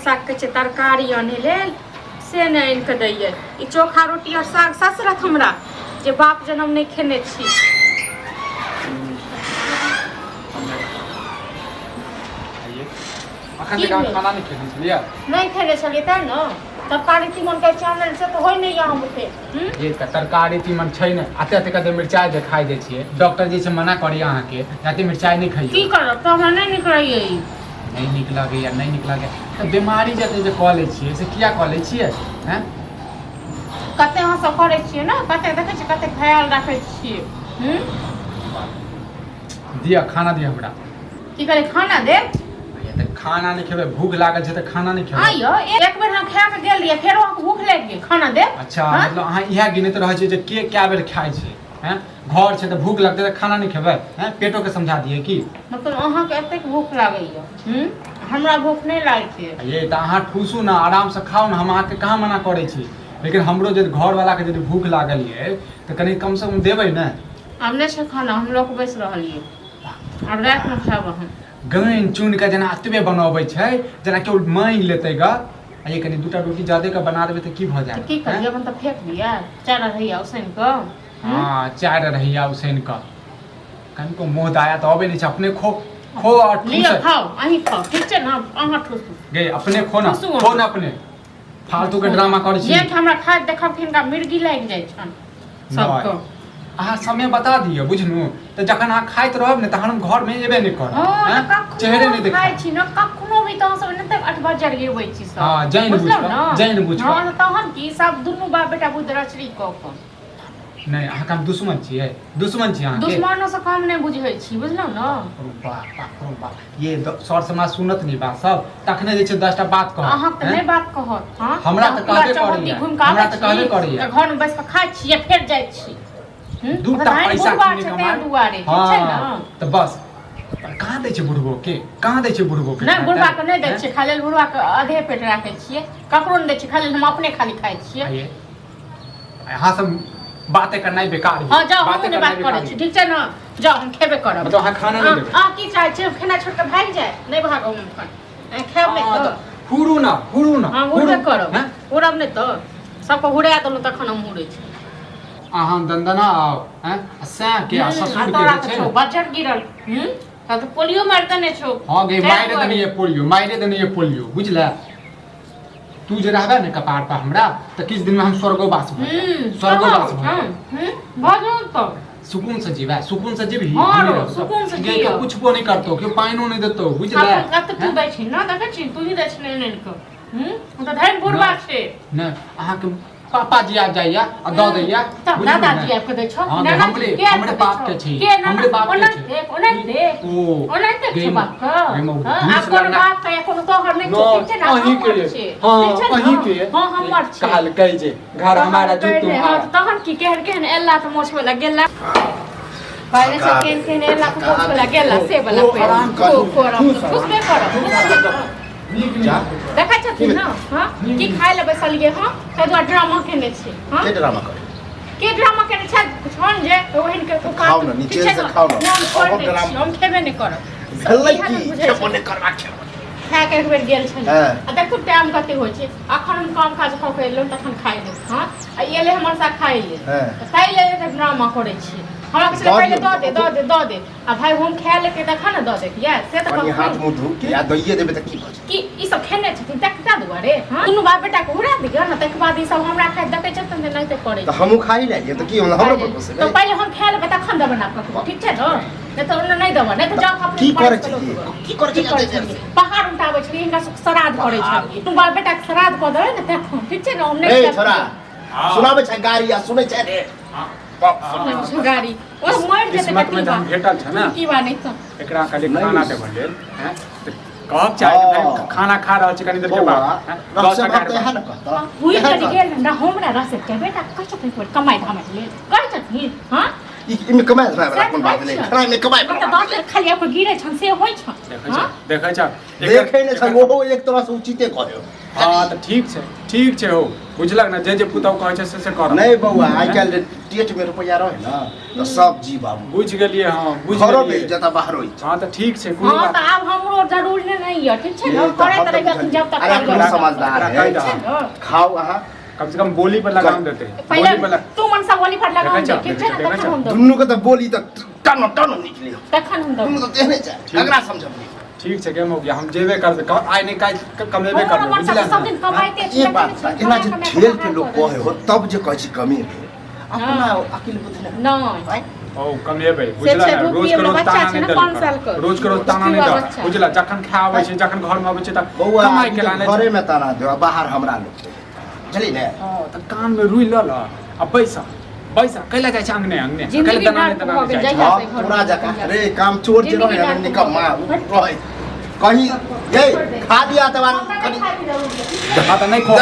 साग के तरकारी आने लेल से नहीं आनि के दैये। ई चोखा रोटी और साग ससरत हमरा जे बाप जन्म नहीं खेने छी। खाना नहीं खेने छलिए नहीं खेने छलिए त न तरकारी तीमन के चैनल से तो होय नहीं यहाँ मुखे। ये तरकारी तीमन छै ने आते आते कदे मिर्चाई जे खाई दे छिए डॉक्टर जी से मना करी अहाँ के जाते मिर्चाई नहीं खाइए की करब त हमरा नहीं निकलइए। नहीं निकला गई या नहीं निकला गया तो बीमारी जते जे कॉले छिए से किया कॉले छिए हैं कते अहाँ सब करे छिए ना कते देखे छी कते ख्याल रखे छिए। दिया खाना दिया हमरा की करे खाना दे ये तो खाना नहीं खेबे भूख लागल छै तो खाना नहीं खेबे। आइयो एक बेर हम खा के गेल रिए फेर अहाँ भूख लाग गेल खाना दे। अच्छा मतलब अहाँ इहा गिनत रहे छै जे के क्या बेर खाइ छै हैं घर छै तो भूख लगते तो खाना नहीं खेबे हैं पेटो के समझा दिए की मतलब अहाँ के एते भूख लागैया हमरा भूख नहीं लागे छै। ये तो अहाँ ठूसू ना आराम से खाओ ना हम अहाँ के कहाँ मना करे छी लेकिन हमरो जे घर वाला के यदि भूख लागल है तो कनी कम से कम देबै ना। अब नहीं छै खाना हम लोग बैस रहलिए अब रात में खाब हम गन चुन के जना अतबे बनाबै छै जना केओ मांग लेतै ग आ ये कनी दूटा रोटी ज्यादा के बना देबै त की भ जाय की करिए अपन त फेंक दिया चार रहिया उसैन क। हां चार रहिया उसैन क कनको मोह दाया त अबे नहीं छै अपने खो खो और लिया खाओ अहीं खाओ ठीक छै ना अहाँ ठोसू गे अपने खो ना अपने फालतू के ड्रामा करै छी। ये हमरा खाद देखब कि इनका मिर्गी लाग जाय छन सबको अहाँ समय बता दियो बुझनु त जखन अहाँ खाइत रहब ने तहन हम घर में एबे नहीं करब हैं चेहरे नहीं देखै खाइ छी न कखनो भी त सब न त 8 बजे गेबै छी सब। हां जैन बुझ हां तहन की सब दुनु बाप बेटा बुदरचरी क क नहीं अहाँ हम दुश्मन छिए दुश्मन छी अहाँ के दुश्मनों से कम नहीं बुझै छी बुझलौ न। बाप ये सर समाज सुनत नहीं बात सब तखने जे छै 10टा बात कह अहाँ त नहीं बात कहत हां हमरा त कहबे करिए हमरा त कहबे करिए घर में बैस के खाइ छी फेर जाय छी दूटा पैसा किने कमाए दुआरे ठीक छै न त बस कहाँ दै छै बुढ़बो के कहाँ दै छै बुढ़बो के नहीं बुढ़वा के नहीं दै छै खाली बुढ़वा के आधे पेट राखै छिए ककरो नहीं दै छै खाली हम अपने खाली खाइ छिए। हां सब बातें करना ही बेकार है। हां जाओ हम नहीं बात करै छी ठीक छै न जाओ हम खेबे करब मतलब हां खाना नहीं देबै आ की चाहे छै खाना छोड़ के भाग जाए नहीं भागो हम खान खाब नहीं तो हुरू ना हां हुरे करब हुरब नहीं तो सबको हुरा देलु तखन हम हुरै छी। अहाँ दंदना हैं असा के ससुर के छै बजट गिरल त पोलियो मारते ने छौ। हां गे माइरे दनी ये पोलियो बुझला तू जे रहबे ने कपार पर हमरा त किछ दिन में हम स्वर्गवास भ स्वर्गवास भजो तो सुकून से जीवा सुकून से जीवी सुकून से जी कुछ नहीं करतो क्यों पाइनो नहीं देतो बुझला अब तू दै छी ना देखे छी तू ही दै छी ने को त धैन बुढ़वा छै न अहाँ के पापा जी आ जाइया आ द दैया दादा जी आपके दै छौ हमरे बाप के छी हमरे बाप के छी ओने देख छै बाप का आपकर बाप का कोनो तोहर नहीं ठीक छै ना अही के हां अही के हां हमर छै काल कहि जे घर हमारा जुतू हां तहन की केहन एला त मोछ वाला गेला पहले से केन एला त मोछ वाला गेला से वाला पे खुश में कर देखा छथिन ना हां की खाय ले बैसलिए हां त दो ड्रामा केने छै हां के ड्रामा करे छै छन जे ओहन के खाओ ना नीचे से खाओ ना हम खेबे नहीं करब भलै की खेबो नहीं करबा खा के एक बेर गेल छन आ देखू टाइम कते होय छै अखन हम काम काज ख के एलौ तखन खाइ ले हां आ एले हमर सा खाइ ले खाइ ले ड्रामा करे छी हमरा के पहले दो दे आ भाई हम खा लेके देखा ना दो दे या से त पानी हाथ मुंह धो के या दइए देबे त की भज की ई सब खेने छथिन देखता दुआरे हां दुनु बाप बेटा के उड़ा दियो ना तक बाद ई सब हमरा खाइ देखे छथिन त नहीं त करे त हमहु खाइ ले ये त की हमरो पर से तो पहले हम खा लेबे तखन देबे ना ठीक छै न नहीं तो नहीं देबे नहीं तो जाओ अपने की करे छी पहाड़ उठाबै छी इनका श्राद्ध करे छी तुम बाप बेटा के श्राद्ध क देबै न देखो ठीक छै न हम नहीं ए छोरा सुनाबै छै गाड़ी आ सुनै छै रे गाड़ी ओ मर जेते किस्मत में हम भेटल छ ना की बा नहीं तो एकरा खाली खाना देबे लेल हैं कहब चाहे खाना खा रहल छी कनी देर के बाद 10 टका तो है न कहता हुई कटी गेल ना हमरा रस के बेटा कछ पे कमाई धामे ले कर छथिन हां इमे कमाई वाला कोन बात नहीं खाना में कमाई मतलब बात खाली आप गिरे छन से होय छ देखै छ देखे ने छ वो एक तरह से उचिते कहयो हां त ठीक छै हो बुझलक ना जे पुतौ कहै छै से कर नहीं बउआ आई काल टेट में रुपया रहे ना तो सब जी बाबू बुझ गेलिए हां बुझ घरो में गेलिए जता बाहर होई हां त ठीक छै कोनो हाँ बात तो अब हमरो जरूरी नहीं है ठीक है ना करे तरह का जब तक अरे कर अपना समझदार है खाओ आहा कम से कम बोली पर लगाम देते पहले बोली पर तू मन सब बोली फट लगा देखा हम ठीक है ना देखा तखन हम दो दुन्नु के तो बोली तक टन टन निकली तखन हम दो दुन्नु तो तेहने चाहे अगला समझब ठीक छै केम हो गया हम जेबे करबे आइ नहीं काल कमेबे करबे बुझला सब दिन कमाइते ये बात बा इना जे ठेल के लोग कहे हो तब जे कहै छी कमी है अपना अकेले बुझले नहीं ओ कमेबे बुझला ना रोज के रोज ताना नहीं दल रोज के रोज ताना नहीं दल बुझला जखन खावे छै जखन घर में आबै छै त कमाई के लाने घरे में ताना दे बाहर हमरा लोग चली ने हां त कान में रुई ल ल अब पैसा कैला जाय छै अंगने कैला दाना नहीं दाना जाय छै पूरा जका अरे काम चोर जे रहे निकम्मा रहे कहीं ये खा दिया तो कहीं हां त नहीं खो